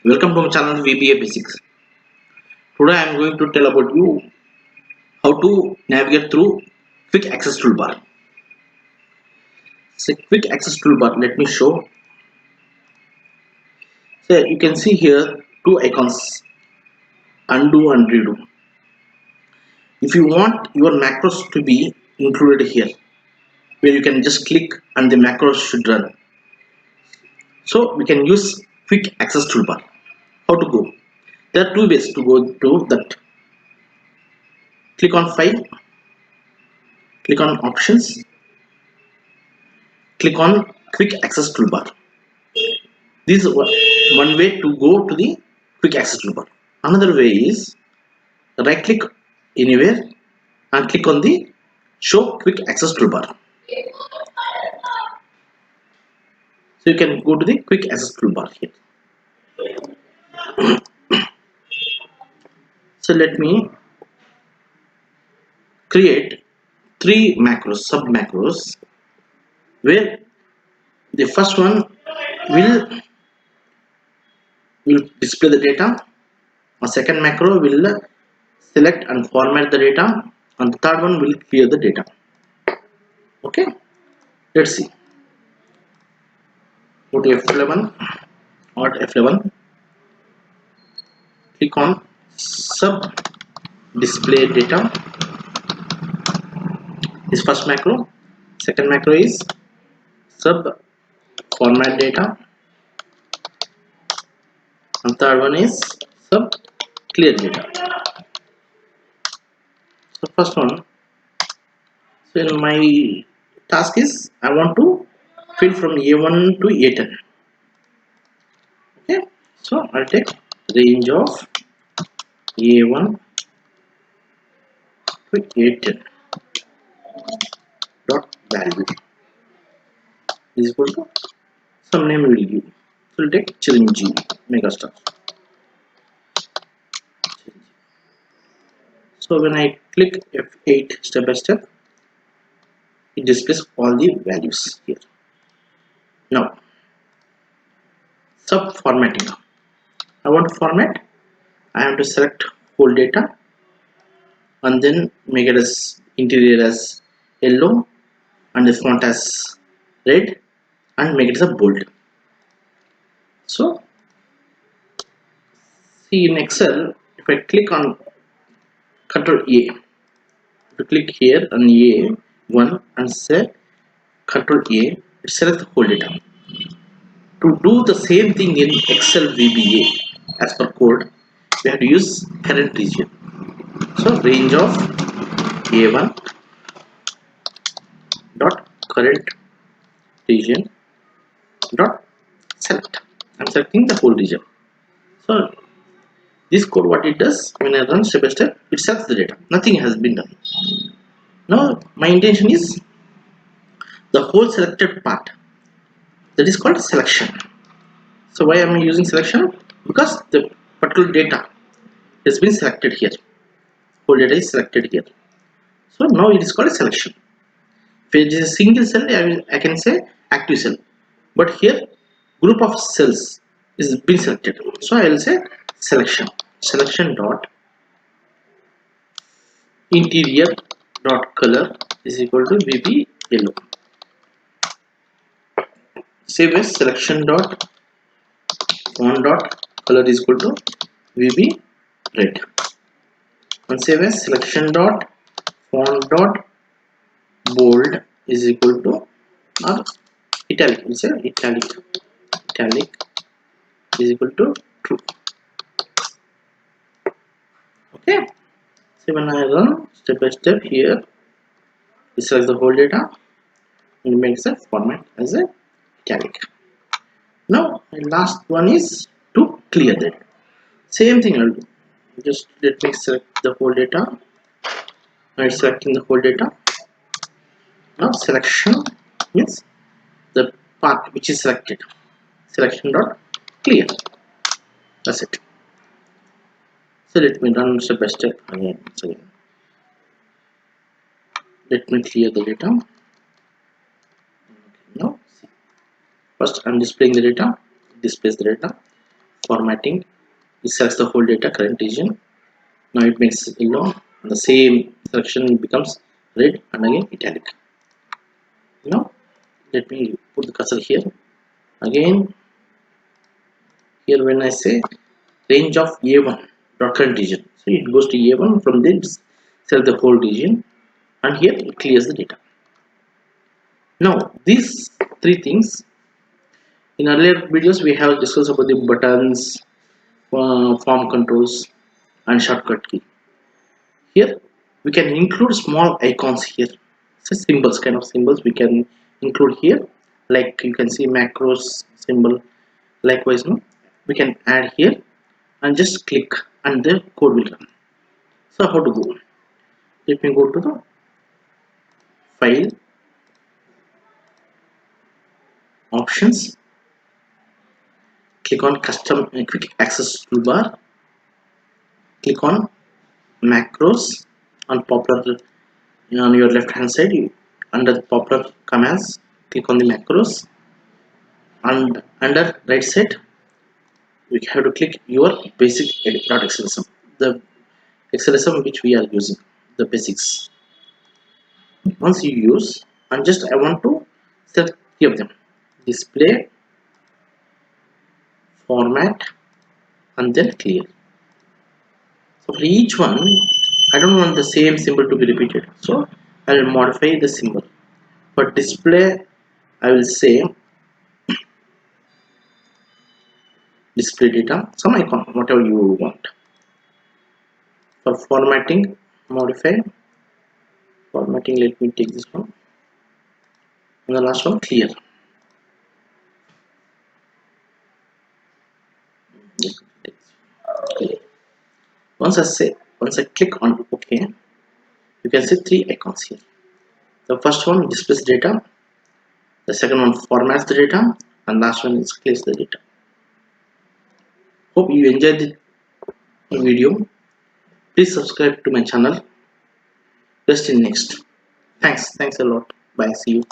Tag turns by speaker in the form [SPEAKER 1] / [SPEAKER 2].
[SPEAKER 1] Welcome to my channel VBA Basics. Today I am going to tell about you how to navigate through Quick Access Toolbar. So Quick Access Toolbar, let me show. So you can see here two icons, undo and redo. If you want your macros to be included here, where you can just click and the macros should run. So we can use Quick Access Toolbar. How to go? There are two ways to go to that. Click on File, click on Options, click on Quick Access Toolbar. This is one way to go to the quick access toolbar. Another way is right click anywhere and click on the show quick access toolbar. So you can go to the quick access toolbar here. So let me create three macros, sub macros, where the first one will display the data. A second macro will select and format the data, and the third one will clear the data. Okay, let's see. Go to F11, or F11, click on sub display data. This first macro. Second macro is sub format data, and third one is sub clear data. So first one, so in my task is I want to fill from A1 to A10. Okay, so I'll take range of A1 to A10 dot value is equal to some name we will give. So we'll take Chiranjeevi Megastar. So when I click F8 step by step, it displays all the values here. Now, sub formatting. I want to format. I have to select whole data and then make it as interior as yellow and the font as red and make it as a bold. So, see in Excel, if I click on Control A, to click here on A1 and say Control A, it selects the whole data. To do the same thing in Excel VBA as per code, we have to use current region. So range of A1 dot current region dot select. I'm selecting the whole region. So this code, what it does, when I run step by step, it selects the data. Nothing has been done. Now my intention is the whole selected part, that is called selection. So why am I using selection? Because the particular data has been selected here. Whole data is selected here. So now it is called a selection. If it is a single cell, I can say active cell. But here group of cells is been selected. So I will say selection. Selection dot interior dot color is equal to VB yellow. Save as selection dot font dot color is equal to VB red. And save as selection dot font dot bold is equal to or italic. We'll say italic is equal to true. Okay. So when I run step by step here, it selects the whole data and makes a format as a italic. Now my last one is to clear that. Same thing I'll do. Just let me select the whole data. I'm selecting the whole data. Now selection means the part which is selected. Selection dot clear. That's it. So let me run step by step again. Let me clear the data. Now see. First I'm displaying the data. It displays the data. formatting, it selects the whole data, current region. Now it makes yellow, and the same selection becomes red and again italic. Now let me put the cursor here again. Here when I say range of A1 dot current region, so it goes to A1, from there it select the whole region, and here it clears the data. Now these three things, in earlier videos we have discussed about the buttons, form controls and shortcut key. Here we can include small icons here, so symbols, kind of symbols we can include here, like you can see macros symbol. Likewise, no, we can add here and just click and the code will run. So how to go? Let me go to the file, options, click on custom quick access toolbar, click on macros on popular, on your left hand side, under the popular commands, click on the macros, and under right side we have to click your basic .xlsm, the xlsm which we are using, the basics. Once you use, and just I want to select three of them: display, format, and then clear. So for each one I don't want the same symbol to be repeated, so I will modify the symbol. For display I will say display data, some icon, whatever you want. For formatting, modify formatting, let me take this one, and the last one clear. Once I click on OK, you can see three icons here. The first one displays data, the second one formats the data, and last one is clears the data. Hope you enjoyed the video. Please subscribe to my channel. Just in next. Thanks a lot. Bye. See you.